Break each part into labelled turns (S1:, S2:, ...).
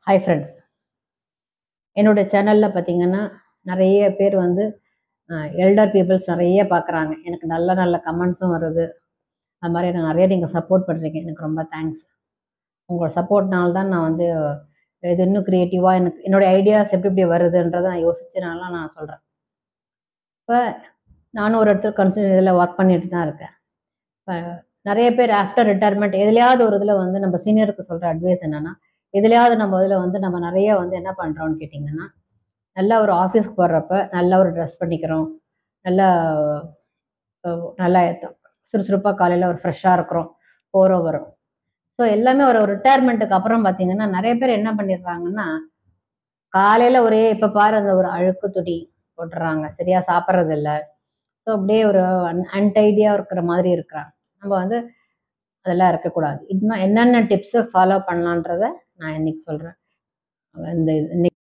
S1: Hi friends, என்னோட சேனலில் பார்த்தீங்கன்னா நிறைய பேர் வந்து எல்டர் பீப்புள்ஸ் நிறைய பார்க்குறாங்க. எனக்கு நல்ல நல்ல கமெண்ட்ஸும் வருது. அது மாதிரி எனக்கு நிறைய நீங்கள் சப்போர்ட் பண்ணுறீங்க. எனக்கு ரொம்ப தேங்க்ஸ். உங்களோட சப்போர்ட்னால தான் நான் வந்து இது இன்னும் க்ரியேட்டிவாக எனக்கு என்னோடய ஐடியாஸ் எப்படி எப்படி வருதுன்றதை நான் யோசிச்சனால நான் சொல்கிறேன். இப்போ நானும் ஒரு இடத்துல இதில் ஒர்க் பண்ணிட்டு தான் இருக்கேன். இப்போ நிறைய பேர் ஆஃப்டர் ரிட்டையர்மெண்ட் எதுலையாவது ஒரு இதில் வந்து நம்ம சீனியருக்கு சொல்கிற அட்வைஸ் என்னென்னா, எதுலையாவது நம்ம இதில் வந்து நம்ம நிறைய வந்து என்ன பண்ணுறோம்னு கேட்டிங்கன்னா, நல்லா ஒரு ஆஃபீஸ்க்கு போடுறப்ப நல்லா ஒரு ட்ரெஸ் பண்ணிக்கிறோம், நல்லா நல்லா சுறுசுறுப்பாக காலையில் ஒரு ஃப்ரெஷ்ஷாக இருக்கிறோம், போகிறோம் வரும். ஸோ எல்லாமே ஒரு ரிட்டையர்மெண்ட்டுக்கு அப்புறம் பார்த்தீங்கன்னா நிறைய பேர் என்ன பண்ணிடுறாங்கன்னா, காலையில் ஒரே இப்போ பாரு அந்த ஒரு அழுக்கு துணி போட்டுறாங்க, சரியாக சாப்பிட்றது இல்லை. ஸோ அப்படியே ஒரு அன்டைடியாக இருக்கிற மாதிரி இருக்கிறாங்க. நம்ம வந்து அதெல்லாம் இருக்கக்கூடாது. இன்னும் என்னென்ன டிப்ஸை ஃபாலோ பண்ணலான்றத நான் இன்னைக்கு சொல்கிறேன். இந்த இன்னைக்கு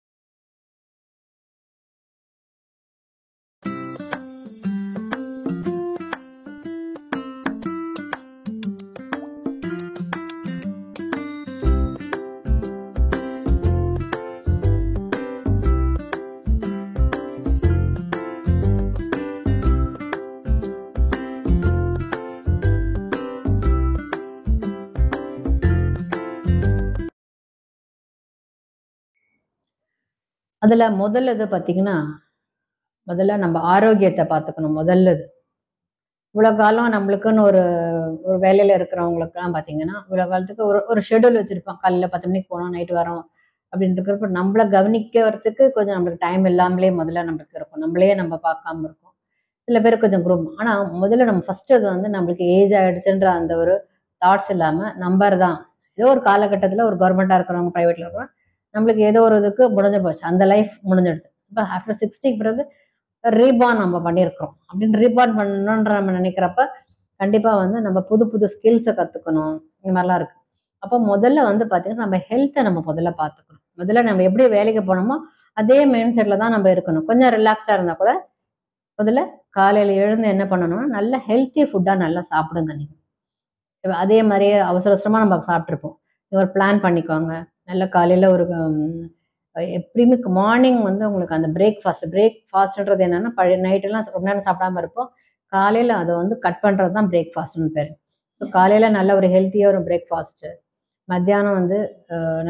S1: அதில் முதல்ல இது பார்த்தீங்கன்னா, முதல்ல நம்ம ஆரோக்கியத்தை பார்த்துக்கணும். முதல்ல இவ்வளோ காலம் நம்மளுக்குன்னு ஒரு ஒரு வேலையில் இருக்கிறவங்களுக்குலாம் பார்த்தீங்கன்னா, இவ்வளோ காலத்துக்கு ஒரு ஒரு ஷெடியூல் வச்சுருப்போம். காலையில் 10 மணிக்கு போனோம், நைட்டு வரோம் அப்படின்னு இருக்கிறப்ப நம்மளை கவனிக்கிறதுக்கு கொஞ்சம் நம்மளுக்கு டைம் இல்லாமலே முதல்ல நம்மளுக்கு இருக்கும். நம்மளே நம்ம பார்க்காம இருக்கோம். சில பேர் கொஞ்சம் குரூப். ஆனால் முதல்ல நம்ம ஃபஸ்ட்டு அது வந்து நம்மளுக்கு ஏஜ் ஆகிடுச்சுன்ற அந்த ஒரு தாட்ஸ் இல்லாமல் நம்பர் தான். ஏதோ ஒரு காலகட்டத்தில் ஒரு கவர்மெண்ட்டாக இருக்கிறவங்க, ப்ரைவேட்டில் இருக்கிறவங்க, நம்மளுக்கு ஏதோ ஒரு இதுக்கு முடிஞ்சு போச்சு, அந்த லைஃப் முடிஞ்சிடுது. இப்போ ஆஃப்டர் 60க்கு பிறகு ரீபார்ன் நம்ம பண்ணியிருக்கிறோம். அப்படின்னு ரீபார்ன் பண்ணணுன்ற நம்ம நினைக்கிறப்ப கண்டிப்பாக வந்து நம்ம புது புது ஸ்கில்ஸை கற்றுக்கணும். இந்த மாதிரிலாம் இருக்குது. அப்போ முதல்ல வந்து பார்த்தீங்கன்னா நம்ம ஹெல்த்தை நம்ம முதல்ல பார்த்துக்கணும். முதல்ல நம்ம எப்படி வேலைக்கு போனோமோ அதே மைண்ட் செட்டில் தான் நம்ம இருக்கணும். கொஞ்சம் ரிலாக்ஸ்டாக இருந்தால் கூட முதல்ல காலையில் எழுந்து என்ன பண்ணணும்னா நல்ல ஹெல்த்தி ஃபுட்டாக நல்லா சாப்பிடுங்க. நீங்கள் அதே மாதிரியே அவசர அவசரமாக நம்ம சாப்பிட்ருப்போம். ஒரு பிளான் பண்ணிக்கோங்க. நல்ல காலையில் ஒரு எப்படியுமே மார்னிங் வந்து உங்களுக்கு அந்த பிரேக்ஃபாஸ்ட்ன்றது என்னன்னா, பழைய நைட்டெல்லாம் ரொம்ப நேரம் சாப்பிடாம இருப்போம். காலையில் அதை வந்து கட் பண்ணுறது தான் பிரேக்ஃபாஸ்ட்னு பேர். ஸோ காலையில் நல்ல ஒரு ஹெல்த்தியாக ஒரு பிரேக்ஃபாஸ்ட்டு, மத்தியானம் வந்து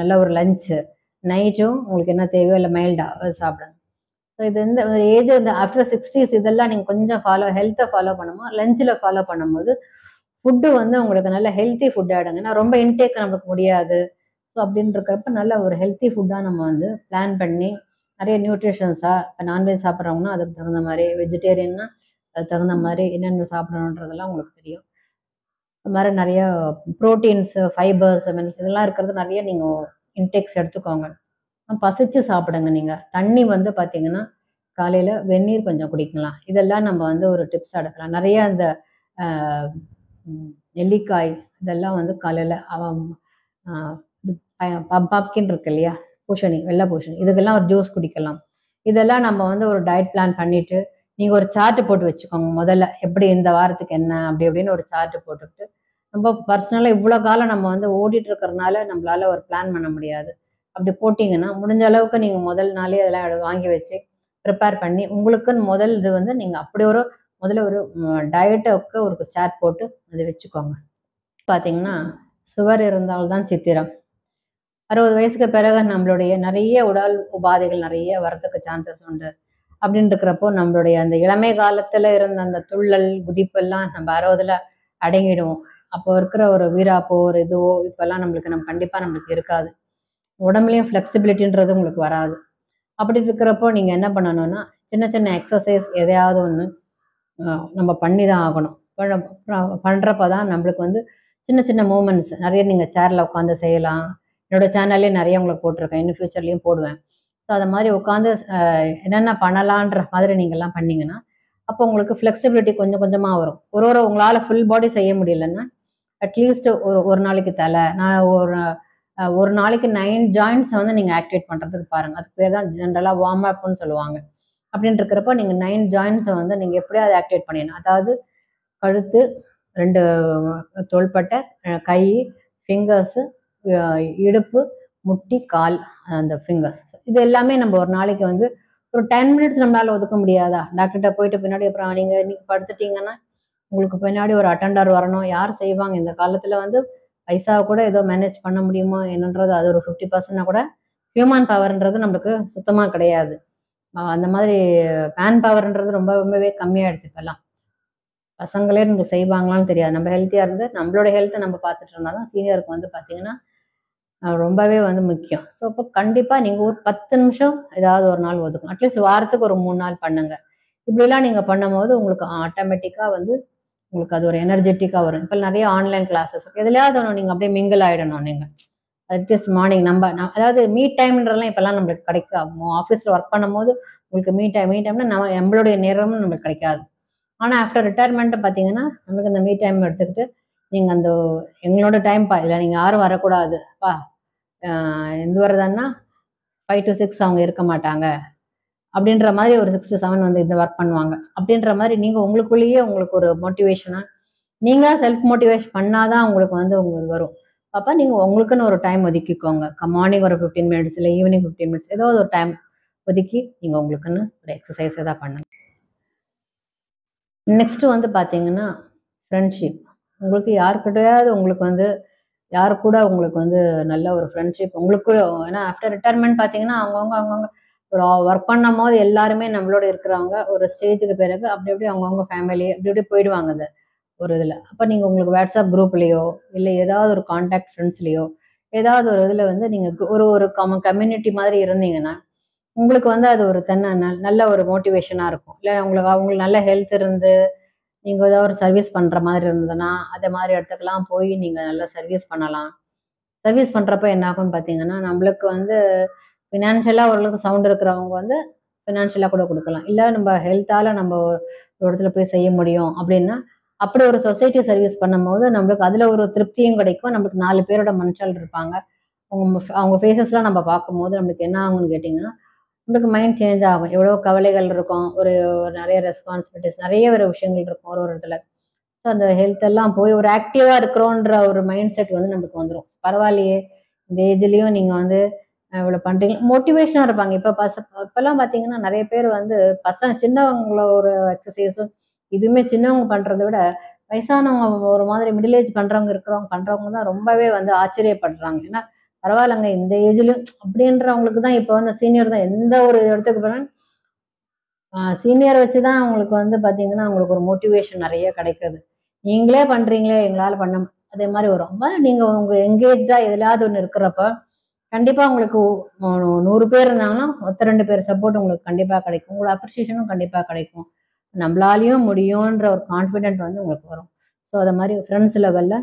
S1: நல்ல ஒரு லஞ்சு, நைட்டும் உங்களுக்கு என்ன தேவையோ இல்லை மைல்டாக சாப்பிடுங்க. ஸோ இது இந்த ஏஜ் இந்த ஆஃப்டர் 60s இதெல்லாம் நீங்கள் கொஞ்சம் ஹெல்த்தை ஃபாலோ பண்ணும்போது, லஞ்சில் ஃபாலோ பண்ணும்போது ஃபுட்டு வந்து உங்களுக்கு நல்ல ஹெல்த்தி ஃபுட் ஆகிடுங்க. ஏன்னா ரொம்ப இன்டேக் நமக்கு முடியாது. ஸோ அப்படின்னு இருக்கிறப்ப நல்ல ஒரு ஹெல்த்தி ஃபுட்டாக நம்ம வந்து பிளான் பண்ணி நிறைய நியூட்ரிஷன்ஸாக, இப்போ நான்வெஜ் சாப்பிட்றவங்கன்னா அதுக்கு தகுந்த மாதிரி, வெஜிடேரியன்னா அதுக்கு தகுந்த மாதிரி என்னென்ன சாப்பிடணுன்றதெல்லாம் உங்களுக்கு தெரியும். அது மாதிரி நிறைய ப்ரோட்டீன்ஸு, ஃபைபர்ஸ், மினரல்ஸ் இதெல்லாம் இருக்கிறது நிறைய நீங்கள் இன்டேக்ஸ் எடுத்துக்கோங்க. பசிச்சு சாப்பிடுங்க. நீங்கள் தண்ணி வந்து பார்த்தீங்கன்னா காலையில் வெந்நீர் கொஞ்சம் குடிக்கலாம். இதெல்லாம் நம்ம வந்து ஒரு டிப்ஸ் எடுக்கலாம். நிறைய அந்த நெல்லிக்காய் இதெல்லாம் வந்து காலையில் பம்ப்கின் இருக்கு இல்லையா, பூசணி, வெள்ளை பூசணி, இதுக்கெல்லாம் ஒரு ஜூஸ் குடிக்கலாம். இதெல்லாம் நம்ம வந்து ஒரு டயட் பிளான் பண்ணிவிட்டு நீங்கள் ஒரு சார்ட்டு போட்டு வச்சுக்கோங்க. முதல்ல எப்படி இந்த வாரத்துக்கு என்ன அப்படி அப்படின்னு ஒரு சார்ட்டு போட்டுக்கிட்டு, நம்ம பர்சனலாக இவ்வளோ காலம் நம்ம வந்து ஓடிட்டு இருக்கிறதுனால நம்மளால ஒரு பிளான் பண்ண முடியாது. அப்படி போட்டிங்கன்னா முடிஞ்ச அளவுக்கு நீங்கள் முதல் நாளே அதெல்லாம் வாங்கி வச்சு ப்ரிப்பேர் பண்ணி உங்களுக்குன்னு முதல் இது வந்து நீங்கள் அப்படி முதல்ல ஒரு டயட்டுக்கு ஒரு சார்ட் போட்டு அதை வச்சுக்கோங்க. பார்த்தீங்கன்னா சுவர் இருந்தால்தான் சித்திரம். 60 வயசுக்கு பிறகு நம்மளுடைய நிறைய உடல் உபாதைகள் நிறைய வரதுக்கு சான்சஸ் உண்டு. அப்படின்னு இருக்கிறப்போ நம்மளுடைய அந்த இளமை காலத்தில் இருந்த அந்த துள்ளல் குதிப்பெல்லாம் நம்ம 60ல் அடங்கிடுவோம். அப்போ இருக்கிற ஒரு வீராப்போ ஒரு இதுவோ இப்போல்லாம் நம்ம கண்டிப்பாக நம்மளுக்கு இருக்காது. உடம்புலையும் ஃப்ளெக்சிபிலிட்டின்றது உங்களுக்கு வராது. அப்படி இருக்கிறப்போ நீங்கள் என்ன பண்ணணும்னா சின்ன சின்ன எக்ஸசைஸ் எதையாவது ஒன்று நம்ம பண்ணி தான் ஆகணும். பண்ணுறப்ப தான் நம்மளுக்கு வந்து சின்ன சின்ன மூமெண்ட்ஸ் நிறைய நீங்கள் சேரில் உட்காந்து செய்யலாம். என்னோட சேனல்லே நிறைய உங்களுக்கு போட்டிருக்கேன், இன்னும் ஃபியூச்சர்லேயும் போடுவேன். ஸோ அதை மாதிரி உட்காந்து என்னென்ன பண்ணலான்ற மாதிரி நீங்கள்லாம் பண்ணிங்கன்னா அப்போ உங்களுக்கு ஃப்ளெக்சிபிலிட்டி கொஞ்சம் கொஞ்சமாக வரும். உங்களால் ஃபுல் பாடி செய்ய முடியலன்னா அட்லீஸ்ட் ஒரு நாளைக்கு தலை, நான் ஒரு நாளைக்கு 9 ஜாயின்ட்ஸை வந்து நீங்கள் ஆக்டிவேட் பண்ணுறதுக்கு பாருங்கள். அதுக்கு பேர் தான் ஜென்ரலாக வார்ம் அப்னு சொல்லுவாங்க. அப்படின்னு இருக்கிறப்போ நீங்கள் 9 ஜாயின்ட்ஸை வந்து நீங்கள் எப்படியாவது ஆக்டிவேட் பண்ணிடணும். அதாவது கழுத்து, 2 தோள்பட்டை, கை, ஃபிங்கர்ஸு, இடுப்பு, முட்டி, கால், அந்த ஃபிங்கர்ஸ், இது எல்லாமே நம்ம ஒரு நாளைக்கு வந்து ஒரு 10 மினிட்ஸ் நம்மளால ஒதுக்க முடியாதா? டாக்டர்கிட்ட போயிட்டு பின்னாடி அப்புறம் நீங்க படுத்துட்டீங்கன்னா உங்களுக்கு பின்னாடி ஒரு அட்டெண்டர் வரணும். யார் செய்வாங்க? இந்த காலத்துல வந்து பைசாவை கூட ஏதோ மேனேஜ் பண்ண முடியுமா என்னன்றது அது ஒரு 50% கூட ஹியூமன் பவர்ன்றது நம்மளுக்கு சுத்தமா கிடையாது. அந்த மாதிரி மேன் பவர்ன்றது ரொம்பவே கம்மியாயிடுச்சு இப்பெல்லாம். பசங்களே நமக்கு செய்வாங்களான்னு தெரியாது. நம்ம ஹெல்த்தியா இருந்து நம்மளோட ஹெல்த்தை நம்ம பார்த்துட்டு இருந்தாதான் சீனியருக்கு வந்து பார்த்தீங்கன்னா ரொம்பவே வந்து முக்கியம். ஸோ இப்போ கண்டிப்பா நீங்க ஒரு 10 நிமிஷம் ஏதாவது ஒரு நாள் ஒதுக்கும். அட்லீஸ்ட் வாரத்துக்கு ஒரு 3 நாள் பண்ணுங்க. இப்படிலாம் நீங்க பண்ணும்போது உங்களுக்கு ஆட்டோமேட்டிக்கா வந்து உங்களுக்கு அது ஒரு எனர்ஜெட்டிக்கா வரும். இப்போ நிறைய ஆன்லைன் கிளாஸஸ் எதுலையாவது ஒன்று நீங்க அப்படியே மிங்கிள் ஆயிடணும் நீங்க. அட்லீஸ்ட் மார்னிங் அதாவது மீட் டைம்ன்றலாம் இப்பெல்லாம் நம்மளுக்கு கிடைக்காது. ஆஃபீஸ்ல ஒர்க் பண்ணும்போது உங்களுக்கு மீ டைம்னா நம்மளுடைய நேரமும் நம்மளுக்கு கிடைக்காது. ஆனா ஆஃப்டர் ரிட்டையர்மெண்ட் பாத்தீங்கன்னா நம்மளுக்கு இந்த மீ டைம் எடுத்துக்கிட்டு நீங்க அந்த எங்களோட டைம் இல்லை நீங்க யாரும் வரக்கூடாது எந்த வருதுன்னா 5 to 6 அவங்க இருக்க மாட்டாங்க அப்படின்ற மாதிரி ஒரு 6 to 7 வந்து இந்த ஒர்க் பண்ணுவாங்க அப்படின்ற மாதிரி நீங்க உங்களுக்குள்ளேயே உங்களுக்கு ஒரு மோட்டிவேஷனா நீங்க செல்ஃப் மோட்டிவேஷன் பண்ணாதான் உங்களுக்கு வந்து உங்களுக்கு வரும். அப்ப நீங்க உங்களுக்குன்னு ஒரு டைம் ஒதுக்கிக்கோங்க. மார்னிங் ஒரு 15 மினிட்ஸ் இல்லை ஈவினிங் 15 மினிட்ஸ் ஏதோ ஒரு டைம் ஒதுக்கி நீங்க உங்களுக்குன்னு ஒரு எக்ஸசைஸ் தான் பண்ணுங்க. நெக்ஸ்ட் வந்து பாத்தீங்கன்னா ஃப்ரெண்ட்ஷிப். உங்களுக்கு யாருக்கிட்டையாவது உங்களுக்கு வந்து யாரு கூட உங்களுக்கு வந்து நல்ல ஒரு ஃப்ரெண்ட்ஷிப் உங்களுக்கு. ஏன்னா ஆஃப்டர் ரிட்டையர்மெண்ட் பார்த்தீங்கன்னா அவங்கவுங்க ஒரு ஒர்க் பண்ணும் போது எல்லாருமே நம்மளோட இருக்கிறவங்க ஒரு ஸ்டேஜுக்கு பிறகு அப்படி அப்படி அவங்கவுங்க ஃபேமிலி அப்படி அப்படி போயிடுவாங்க அது ஒரு இதில். அப்போ நீங்கள் உங்களுக்கு வாட்ஸ்அப் குரூப்லேயோ இல்லை ஏதாவது ஒரு கான்டாக்ட் ஃப்ரெண்ட்ஸ்லேயோ ஏதாவது ஒரு இதில் வந்து நீங்கள் ஒரு ஒரு கம்யூனிட்டி மாதிரி இருந்தீங்கன்னா உங்களுக்கு வந்து அது ஒரு நல்ல ஒரு மோட்டிவேஷனாக இருக்கும். இல்லை அவங்களுக்கு நல்ல ஹெல்த் இருந்து நீங்கள் ஏதாவது ஒரு சர்வீஸ் பண்ணுற மாதிரி இருந்ததுன்னா அதே மாதிரி இடத்துக்கெல்லாம் போய் நீங்கள் நல்லா சர்வீஸ் பண்ணலாம். சர்வீஸ் பண்ணுறப்ப என்ன ஆகும்னு பார்த்தீங்கன்னா நம்மளுக்கு வந்து ஃபினான்ஷியலாக ஓரளவுக்கு சவுண்ட் இருக்கிறவங்க வந்து ஃபினான்ஷியலாக கூட கொடுக்கலாம். இல்லை நம்ம ஹெல்த்தால் நம்ம ஒரு இடத்துல போய் செய்ய முடியும் அப்படின்னா அப்படி ஒரு சொசைட்டி சர்வீஸ் பண்ணும்போது நம்மளுக்கு அதில் ஒரு திருப்தியும் கிடைக்கும். நம்மளுக்கு 4 பேரோட மனுஷால் இருப்பாங்க. அவங்க ஃபேஸஸ்லாம் நம்ம பார்க்கும்போது நம்மளுக்கு என்ன ஆகும்னு கேட்டிங்கன்னா நம்மளுக்கு மைண்ட் சேஞ்ச் ஆகும். எவ்வளோ கவலைகள் இருக்கும், ஒரு நிறைய ரெஸ்பான்சிபிலிட்டிஸ் நிறைய ஒரு விஷயங்கள் இருக்கும் ஒரு இடத்துல. ஸோ அந்த ஹெல்த் எல்லாம் போய் ஒரு ஆக்டிவா இருக்கிறோன்ற ஒரு மைண்ட் செட் வந்து நம்மளுக்கு வந்துடும். பரவாயில்லையே இந்த ஏஜ்லயும் நீங்க வந்து இவ்வளோ பண்றீங்க மோட்டிவேஷனா இருப்பாங்க. இப்பெல்லாம் பார்த்தீங்கன்னா நிறைய பேர் வந்து சின்னவங்கள ஒரு எக்ஸசைஸும் இதுவுமே சின்னவங்க பண்றதை விட வயசானவங்க ஒரு மாதிரி மிடில் ஏஜ் பண்றவங்க தான் ரொம்பவே வந்து ஆச்சரியப்படுறாங்க. ஏன்னா பரவாயில்லங்க இந்த ஏஜ்லயும் அப்படின்றவங்களுக்கு தான் இப்போ வந்து சீனியர் தான் எந்த ஒரு இடத்துக்கு போனாலும் சீனியர் வச்சுதான் அவங்களுக்கு வந்து பாத்தீங்கன்னா அவங்களுக்கு ஒரு மோட்டிவேஷன் நிறைய கிடைக்குது. நீங்களே பண்றீங்களே எங்களால பண்ண அதே மாதிரி ஒரு ரொம்ப நீங்க உங்க எங்கேஜா எதுலாவது ஒண்ணு இருக்கிறப்ப கண்டிப்பா உங்களுக்கு 100 பேர் இருந்தாங்கன்னா 2 பேர் சப்போர்ட் உங்களுக்கு கண்டிப்பா கிடைக்கும். உங்களோட அப்ரிசியேஷனும் கண்டிப்பா கிடைக்கும். நம்மளாலையும் முடியும்ன்ற ஒரு கான்பிடென்ட் வந்து உங்களுக்கு வரும். ஸோ அதை மாதிரி ஃப்ரெண்ட்ஸ் லெவல்ல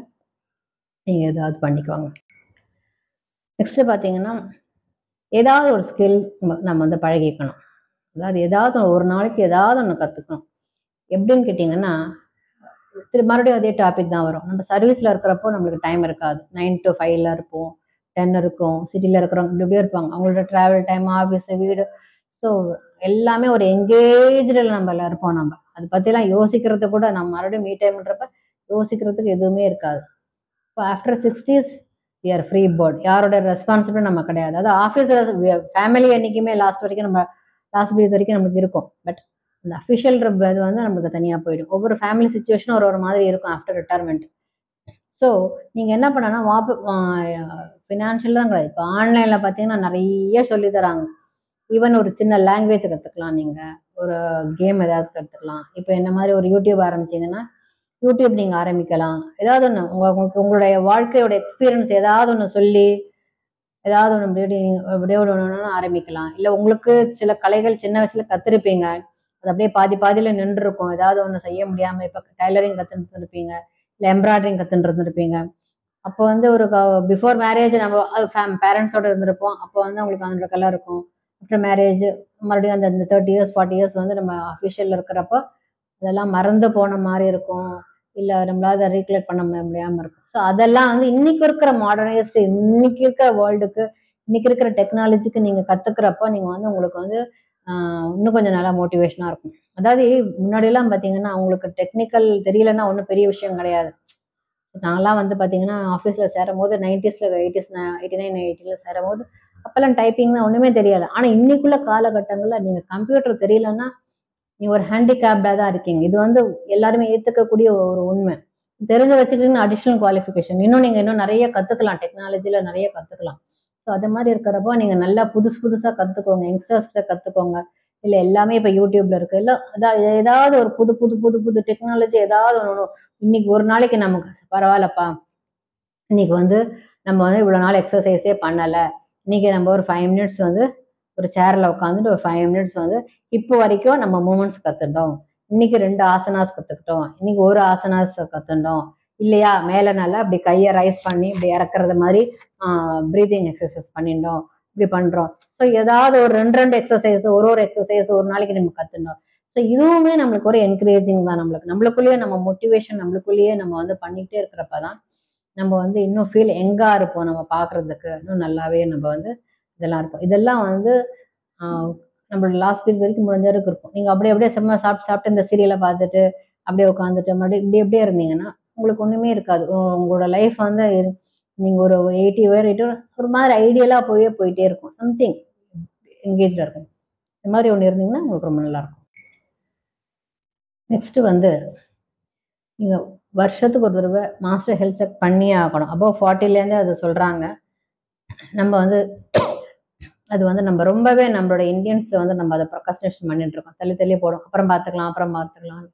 S1: நீங்க ஏதாவது பண்ணிக்குவாங்க. நெக்ஸ்ட் பாத்தீங்கன்னா ஏதாவது ஒரு ஸ்கில் நம்ம வந்து பழகிக்கணும். அதாவது ஏதாவது ஒரு நாளைக்கு ஏதாவது ஒன்று கத்துக்கணும். எப்படின்னு கேட்டீங்கன்னா மறுபடியும் அதே டாபிக் தான் வரும். நம்ம சர்வீஸ்ல இருக்கிறப்போ நம்மளுக்கு டைம் இருக்காது. 9 to 5 இருக்கும், 10 இருக்கும். சிட்டில இருக்கிறவங்க இப்படி இப்படியே இருப்பாங்க. அவங்களோட டிராவல் டைம், ஆஃபீஸ், வீடு, ஸோ எல்லாமே ஒரு எங்கேஜ்ல நம்ம இருப்போம். நம்ம அதை பத்திலாம் யோசிக்கிறது கூட நம்ம மறுபடியும் மீ டைம்ன்றப்ப யோசிக்கிறதுக்கு எதுவுமே இருக்காது. இப்போ after 60s we are free bird. யாரோட ரெஸ்பான்சிபிலிட்டி நம்ம கிடையாது. அதாவது ஆஃபீஸில் ஃபேமிலி என்னைக்குமே லாஸ்ட் வரைக்கும் நம்ம லாஸ்ட் பீரியட் வரைக்கும் நமக்கு இருக்கும். பட் இந்த அஃபிஷியல் இது வந்து நம்மளுக்கு தனியாக போயிடும். ஒவ்வொரு ஃபேமிலி சுச்சுவேஷனும் ஒரு மாதிரி இருக்கும் ஆஃப்டர் ரிட்டையர்மெண்ட். ஸோ நீங்கள் என்ன பண்ணனா ஃபினான்ஷியல் தான் கிடையாது. இப்போ ஆன்லைனில் பார்த்தீங்கன்னா நிறைய சொல்லி தராங்க. ஈவன் ஒரு சின்ன லாங்குவேஜ் கற்றுக்கலாம். நீங்கள் ஒரு கேம் ஏதாவது கற்றுக்கலாம். இப்போ என்ன மாதிரி ஒரு யூடியூப் ஆரம்பிச்சிங்கன்னா யூடியூப் நீங்கள் ஆரம்பிக்கலாம். ஏதாவது ஒன்று உங்களுக்கு உங்களுடைய வாழ்க்கையோட எக்ஸ்பீரியன்ஸ் ஏதாவது ஒன்று சொல்லி ஏதாவது ஒன்று அப்படியே ஒன்று ஆரம்பிக்கலாம். இல்லை உங்களுக்கு சில கலைகள் சின்ன வயசுல கற்றுருப்பீங்க, அது அப்படியே பாதியில நின்று இருக்கும். ஏதாவது ஒன்று செய்ய முடியாமல் இப்போ டைலரிங் கற்றுட்டு இருப்பீங்க, இல்லை எம்ப்ராய்டரிங் கற்றுட்டு இருந்திருப்பீங்க. அப்போ வந்து ஒரு பிஃபோர் மேரேஜ் நம்ம பேரண்ட்ஸோட இருந்திருப்போம். அப்போ வந்து அவங்களுக்கு அந்த கலர் இருக்கும். ஆஃப்டர் மேரேஜ் மறுபடியும் அந்த 30 years 40 years வந்து நம்ம அஃபிஷியல் இருக்கிறப்போ அதெல்லாம் மறந்து போன மாதிரி இருக்கும். இல்லை நம்மளால அதை ரீக்ரியேட் பண்ண முடியாமல் இருக்கும். ஸோ அதெல்லாம் வந்து இன்னைக்கு இருக்கிற மாடர்னைஸ்ட் இன்னைக்கு இருக்கிற வேர்ல்டுக்கு இன்னைக்கு இருக்கிற டெக்னாலஜிக்கு நீங்கள் கற்றுக்கிறப்போ நீங்கள் வந்து உங்களுக்கு வந்து இன்னும் கொஞ்சம் நல்லா மோட்டிவேஷனாக இருக்கும். அதாவது முன்னாடியெல்லாம் பார்த்தீங்கன்னா உங்களுக்கு டெக்னிக்கல் தெரியலன்னா ஒன்றும் பெரிய விஷயம் கிடையாது. நான்லாம் வந்து பார்த்தீங்கன்னா ஆஃபீஸில் சேரும்போது 90ஸ்ல 89 80ல சேரும்போது அப்போல்லாம் டைப்பிங் தான் ஒன்றுமே தெரியாது. ஆனால் இன்னைக்குள்ள காலகட்டங்களில் நீங்கள் கம்ப்யூட்டர் தெரியலன்னா நீ ஒரு ஹேண்டிகேப்டாக தான் இருக்கீங்க. இது வந்து எல்லாருமே ஏற்றுக்கக்கூடிய ஒரு உண்மை. தெரிஞ்சு வச்சுக்கிட்டீங்கன்னா அடிஷ்னல் குவாலிஃபிகேஷன். இன்னும் நீங்கள் இன்னும் நிறைய கற்றுக்கலாம், டெக்னாலஜியில் நிறைய கற்றுக்கலாம். ஸோ அது மாதிரி இருக்கிறப்போ நீங்கள் நல்லா புதுசு புதுசாக கற்றுக்கோங்க, யங்ஸ்டர்ஸ்கிட்ட கற்றுக்கோங்க. இல்லை எல்லாமே இப்போ யூடியூப்ல இருக்கு. இல்லை அதாவது ஏதாவது ஒரு புது புது புது புது டெக்னாலஜி ஏதாவது ஒன்று இன்னைக்கு ஒரு நாளைக்கு நமக்கு பரவாயில்லப்பா, இன்னைக்கு வந்து நம்ம வந்து இவ்வளோ நாள் எக்ஸசைஸே பண்ணலை, இன்னைக்கு நம்ம ஒரு 5 மினிட்ஸ் வந்து ஒரு சேர்ல உட்காந்துட்டு ஒரு 5 மினிட்ஸ் வந்து இப்போ வரைக்கும் நம்ம மூமெண்ட்ஸ் கற்றுட்டோம், இன்னைக்கு 2 ஆசனாஸ் கற்றுக்கிட்டோம், இன்னைக்கு ஒரு ஆசனாஸ் கற்றுட்டோம் இல்லையா, மேலே நல்லா இப்படி கையை ரைஸ் பண்ணி இப்படி இறக்குறது மாதிரி ப்ரீதிங் எக்ஸசைஸ் பண்ணிட்டோம், இப்படி பண்ணுறோம். ஸோ ஏதாவது ஒரு 2 எக்ஸசைஸ் ஒரு எக்ஸசைஸ் ஒரு நாளைக்கு நம்ம கற்றுட்டோம். ஸோ இதுவுமே நம்மளுக்கு ஒரு என்கரேஜிங் தான். நம்மளுக்குள்ளேயே நம்ம மோட்டிவேஷன் நம்மளுக்குள்ளேயே நம்ம வந்து பண்ணிக்கிட்டே இருக்கிறப்ப தான் நம்ம வந்து இன்னும் ஃபீல் எங்கா இருப்போம், நம்ம பார்க்கறதுக்கு இன்னும் நல்லாவே நம்ம வந்து இதெல்லாம் இருப்போம். இதெல்லாம் வந்து நம்மளோட லாஸ்ட் வீக் வரைக்கும் முடிஞ்ச வரைக்கும் இருக்கும். நீங்கள் அப்படியே சும்மா சாப்பிட்டு இந்த சீரியலை பார்த்துட்டு அப்படியே உட்காந்துட்டு மறுபடியும் இப்படியே இருந்தீங்கன்னா உங்களுக்கு ஒன்றுமே இருக்காது. உங்களோட லைஃப் வந்து நீங்கள் ஒரு 80 வரைட்டு ஒரு மாதிரி ஐடியலாக போயிட்டே இருக்கும். சம்திங் எங்கேஜில் இருக்கும். இந்த மாதிரி ஒன்று இருந்தீங்கன்னா உங்களுக்கு ரொம்ப நல்லாயிருக்கும். நெக்ஸ்ட்டு வந்து நீங்கள் வருஷத்துக்கு ஒரு தடவை மாஸ்டர் ஹெல்த் செக் பண்ணியே ஆகணும். அபவ் 40லேருந்தே அது சொல்கிறாங்க. நம்ம வந்து அது வந்து நம்ம ரொம்பவே நம்மளோட இந்தியன்ஸ் வந்து நம்ம அதை ப்ரொக்ரஸ்டினேஷன் பண்ணிட்டு இருக்கோம். தள்ளி போடும், அப்புறம் பார்த்துக்கலாம்.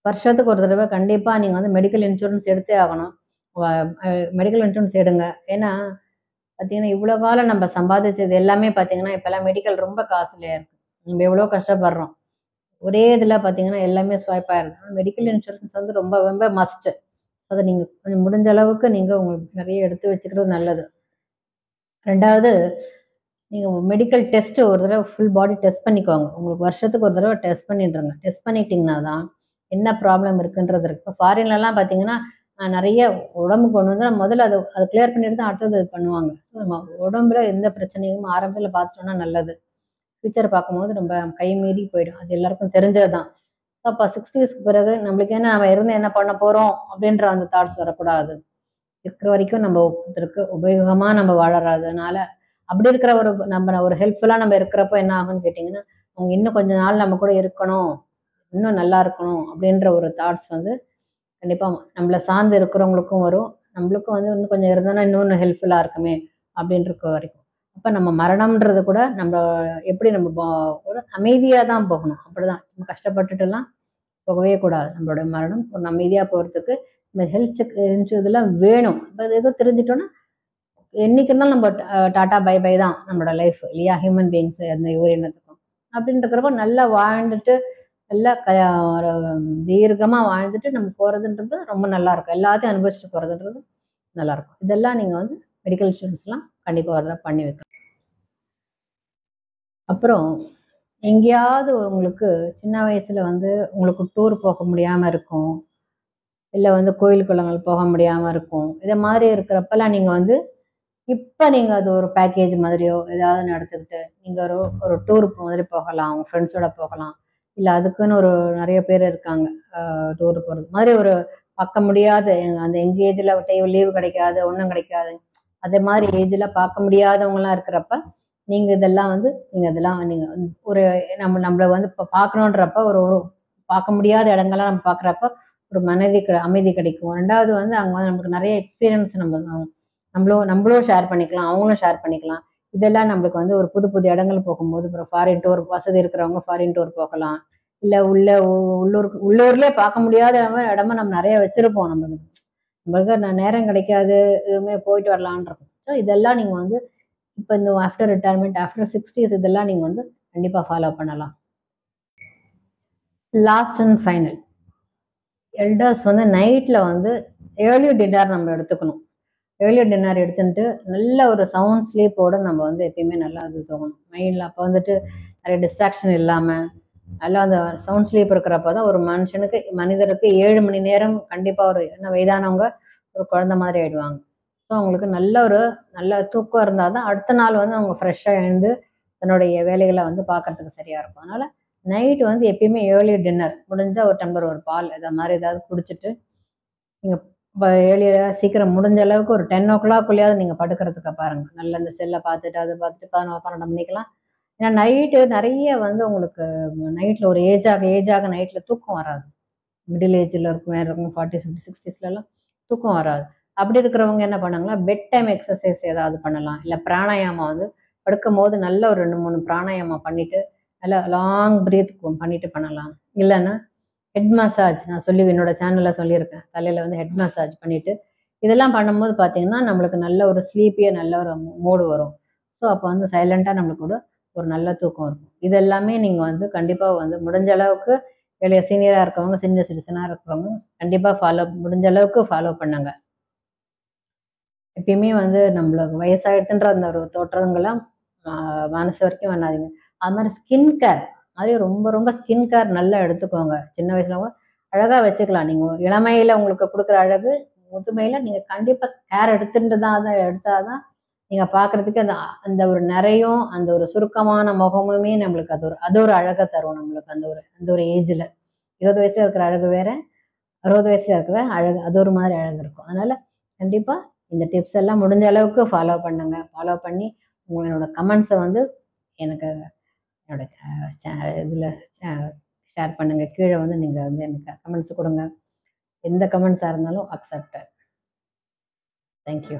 S1: வருஷத்துக்கு ஒரு தடவை கண்டிப்பாக நீங்கள் வந்து மெடிக்கல் இன்சூரன்ஸ் எடுத்தே ஆகணும். மெடிக்கல் இன்சூரன்ஸ் எடுங்க. ஏன்னா பார்த்தீங்கன்னா இவ்வளோ காலம் நம்ம சம்பாதிச்சது எல்லாமே பார்த்தீங்கன்னா இப்போல்லாம் மெடிக்கல் ரொம்ப காஸ்ட்லியாக இருக்குது. நம்ம எவ்வளோ கஷ்டப்படுறோம். ஒரே இதில் பார்த்தீங்கன்னா எல்லாமே ஸ்வைப் ஆயிருக்கு. மெடிக்கல் இன்சூரன்ஸ் வந்து ரொம்ப ரொம்ப மஸ்ட்டு. அதை நீங்கள் கொஞ்சம் முடிஞ்ச அளவுக்கு நீங்கள் உங்களுக்கு நிறைய எடுத்து வச்சுக்கிறது நல்லது. ரெண்டாவது, நீங்கள் மெடிக்கல் டெஸ்ட்டு ஒரு தடவை ஃபுல் பாடி டெஸ்ட் பண்ணிக்கோங்க. உங்களுக்கு வருஷத்துக்கு ஒரு தடவை டெஸ்ட் பண்ணிடுறங்க. டெஸ்ட் பண்ணிட்டீங்கன்னா தான் என்ன ப்ராப்ளம் இருக்குன்றது இருக்குது. இப்போ ஃபாரின்லலாம் பார்த்தீங்கன்னா நிறைய உடம்புக்கு கொண்டு வந்து முதல்ல அதை கிளியர் பண்ணிட்டு தான் அடுத்தது இது பண்ணுவாங்க. ஸோ நம்ம உடம்புல எந்த பிரச்சனையும் ஆரம்பத்தில் பார்த்துட்டோம்னா நல்லது. ஃபியூச்சர் பார்க்கும்போது நம்ம கை மீறி போயிடும். அது எல்லாருக்கும் தெரிஞ்சது தான். அப்போ 60ஸ்க்கு பிறகு நம்மளுக்கு என்ன நம்ம இருந்து என்ன பண்ண போகிறோம் அப்படின்ற அந்த தாட்ஸ் வரக்கூடாது. இருக்கிற வரைக்கும் நம்ம ஒருத்தருக்கு உபயோகமாக நம்ம வாழறதுனால அப்படி இருக்கிற நம்ம ஒரு ஹெல்ப்ஃபுல்லாக நம்ம இருக்கிறப்போ என்ன ஆகும்னு கேட்டிங்கன்னா அவங்க இன்னும் கொஞ்ச நாள் நம்ம கூட இருக்கணும், இன்னும் நல்லா இருக்கணும் அப்படின்ற ஒரு தாட்ஸ் வந்து கண்டிப்பாக நம்மளை சார்ந்து இருக்கிறவங்களுக்கும் வரும். நம்மளுக்கும் வந்து இன்னும் கொஞ்சம் இருந்தோன்னா இன்னொன்று ஹெல்ப்ஃபுல்லாக இருக்குமே அப்படின்ற வரைக்கும். அப்போ நம்ம மரணம்ன்றது கூட நம்ம எப்படி நம்ம ஒரு அமைதியாக தான் போகணும். அப்படிதான் நம்ம கஷ்டப்பட்டுட்டுலாம் போகவே கூடாது. நம்மளோட மரணம் ஒரு அமைதியாக போகிறதுக்கு இந்த ஹெல்த் செக் இதெல்லாம் வேணும். இப்போ அது ஏதோ தெரிஞ்சிட்டோன்னா என்னைக்கு இருந்தாலும் நம்ம டாட்டா பை பை தான் நம்மளோட லைஃப் இல்லையா, ஹியூமன் பீயிங்ஸ் அந்த உயிரினத்துக்கும் அப்படின்றப்ப நல்லா வாழ்ந்துட்டு நல்லா தீர்க்கமாக வாழ்ந்துட்டு நம்ம போகிறதுன்றது ரொம்ப நல்லா இருக்கும். எல்லாத்தையும் அனுபவிச்சுட்டு போகிறதுன்றது நல்லா இருக்கும். இதெல்லாம் நீங்கள் வந்து மெடிக்கல் இன்சூரன்ஸ்லாம் கண்டிப்பாக பண்ணி வைக்கணும். அப்புறம் எங்கேயாவது உங்களுக்கு சின்ன வயசுல வந்து உங்களுக்கு டூர் போக முடியாமல் இருக்கும், இல்லை வந்து கோயில் குளங்கள் போக முடியாமல் இருக்கும். இதை மாதிரி இருக்கிறப்பெல்லாம் நீங்கள் வந்து இப்போ நீங்கள் அது ஒரு பேக்கேஜ் மாதிரியோ ஏதாவது எடுத்துக்கிட்டு நீங்கள் ஒரு டூர் மாதிரி போகலாம், உங்கள் ஃப்ரெண்ட்ஸோட போகலாம். இல்லை அதுக்குன்னு நிறைய பேர் இருக்காங்க டூர் போகிறது மாதிரி ஒரு பார்க்க முடியாத அந்த எங்கேஜில் லீவு கிடைக்காது, ஒன்றும் கிடைக்காது, அதே மாதிரி ஏஜில் பார்க்க முடியாதவங்களாம் இருக்கிறப்ப நீங்கள் இதெல்லாம் வந்து நீங்கள் ஒரு நம்மளை வந்து இப்போ பார்க்கணுன்றப்ப ஒரு பார்க்க முடியாத இடங்கள்லாம் நம்ம பார்க்குறப்ப ஒரு அமைதி கிடைக்கும். ரெண்டாவது வந்து அங்கே வந்து நமக்கு நிறைய எக்ஸ்பீரியன்ஸ் நம்மளும் ஷேர் பண்ணிக்கலாம், அவங்களும் ஷேர் பண்ணிக்கலாம். இதெல்லாம் நம்மளுக்கு வந்து ஒரு புது புது இடங்கள் போகும்போது அப்புறம் ஃபாரின் டூர் வசதி இருக்கிறவங்க ஃபாரின் டூர் போகலாம். இல்லை உள்ளூர்லேயே பார்க்க முடியாத இடமா நம்ம நிறைய வச்சிருப்போம். நம்மளுக்கு நேரம் கிடைக்காது, எதுவுமே போயிட்டு வரலான் இருக்கும். ஸோ இதெல்லாம் நீங்கள் வந்து இப்போ இந்த ஆஃப்டர் ரிட்டையர்மெண்ட் ஆஃப்டர் 60s இதெல்லாம் நீங்கள் வந்து கண்டிப்பாக ஃபாலோ பண்ணலாம். லாஸ்ட் அண்ட் ஃபைனல், எல்டர்ஸ் வந்து நைட்டில் வந்து ஏர்லி டின்னர் நம்ம எடுத்துக்கணும். ஏர்லி டின்னர் எடுத்துட்டு நல்ல ஒரு சவுண்ட் ஸ்லீப்போடு நம்ம வந்து எப்பயுமே நல்லா அது தோணும் மைண்டில். அப்போ வந்துட்டு நிறைய டிஸ்ட்ராக்ஷன் இல்லாமல் நல்லா அந்த சவுண்ட் ஸ்லீப் இருக்கிறப்ப தான் ஒரு மனிதருக்கு 7 மணி நேரம் கண்டிப்பாக என்ன வயதானவங்க ஒரு குழந்தை மாதிரி ஆயிடுவாங்க. ஸோ அவங்களுக்கு நல்ல தூக்கம் இருந்தால் தான் அடுத்த நாள் வந்து அவங்க ஃப்ரெஷ்ஷாக எழுந்து தன்னுடைய வேலைகளை வந்து பார்க்கறதுக்கு சரியாக இருக்கும். அதனால் நைட்டு வந்து எப்பயுமே ஏர்லி டின்னர் முடிஞ்சால் ஒரு டம்ளர் ஒரு பால் இதை மாதிரி ஏதாவது குடிச்சிட்டு நீங்கள் ஏழியர் சீக்கிரம் முடிஞ்ச அளவுக்கு ஒரு 10 o'clock நீங்கள் படுக்கிறதுக்கு பாருங்க. நல்ல இந்த செல்லை பார்த்துட்டு அதை பார்த்துட்டு 11 மணிக்கெல்லாம். ஏன்னா நைட்டு நிறைய வந்து உங்களுக்கு நைட்டில் ஒரு ஏஜாக நைட்டில் தூக்கம் வராது. மிடில் ஏஜில் இருக்கும், வேறு இருக்கும், 40s 50s 60sலாம் தூக்கம் வராது. அப்படி இருக்கிறவங்க என்ன பண்ணாங்களா, பெட் டைம் எக்ஸசைஸ் ஏதாவது பண்ணலாம். இல்லை பிராணாயாமம் வந்து படுக்கும் போது நல்ல ஒரு 2 3 பிராணாயாமம் பண்ணிட்டு நல்லா லாங் பிரீத் பண்ணிட்டு பண்ணலாம். இல்லைன்னா ஹெட் மசாஜ் நான் என்னோட சேனலில் சொல்லியிருக்கேன். தலையில் வந்து ஹெட் மசாஜ் பண்ணிட்டு இதெல்லாம் பண்ணும்போது பார்த்தீங்கன்னா நம்மளுக்கு நல்ல ஒரு ஸ்லீப்பியாக நல்ல ஒரு மூடு வரும். ஸோ அப்போ வந்து சைலண்டாக நம்மளுக்கு கூட ஒரு நல்ல தூக்கம் இருக்கும். இது எல்லாமே நீங்கள் வந்து கண்டிப்பாக வந்து முடிஞ்ச அளவுக்கு வெளியே சீனியராக இருக்கவங்க, சீனியர் சிட்டிசனாக இருக்கிறவங்க கண்டிப்பாக முடிஞ்ச அளவுக்கு ஃபாலோ பண்ணுங்க. எப்பயுமே வந்து நம்மளுக்கு வயசாயிட்டுன்ற அந்த ஒரு தோற்றங்கள்லாம் மனசு வரைக்கும் பண்ணாதீங்க. அது மாதிரி ஸ்கின் கேர், அது ரொம்ப ரொம்ப ஸ்கின் கேர் நல்லா எடுத்துக்கோங்க. சின்ன வயசுல கூட அழகா வச்சுக்கலாம். நீங்க இளமையில உங்களுக்கு கொடுக்குற அழகு முதுமையில நீங்க கண்டிப்பா கேர் எடுத்தாதான் நீங்க பாக்குறதுக்கு அந்த அந்த ஒரு நிறையும் அந்த ஒரு சுருக்கமான முகமுமே நம்மளுக்கு அது ஒரு அழகை தரும் நம்மளுக்கு அந்த ஒரு ஏஜ்ல. 20 வயசுல இருக்கிற அழகு வேற, 60 வயசுல இருக்கிற அழகு அது ஒரு மாதிரி அழகு இருக்கும். அதனால கண்டிப்பா இந்த டிப்ஸ் எல்லாம் முடிஞ்ச அளவுக்கு ஃபாலோ பண்ணுங்க. ஃபாலோ பண்ணி உங்களோட கமெண்ட்ஸை வந்து எனக்கு என்னோட இதில் ஷேர் பண்ணுங்க. கீழே வந்து நீங்கள் வந்து எனக்கு கமெண்ட்ஸ் கொடுங்க. எந்த கமெண்ட்ஸாக இருந்தாலும் அக்செப்டட். தேங்க்யூ.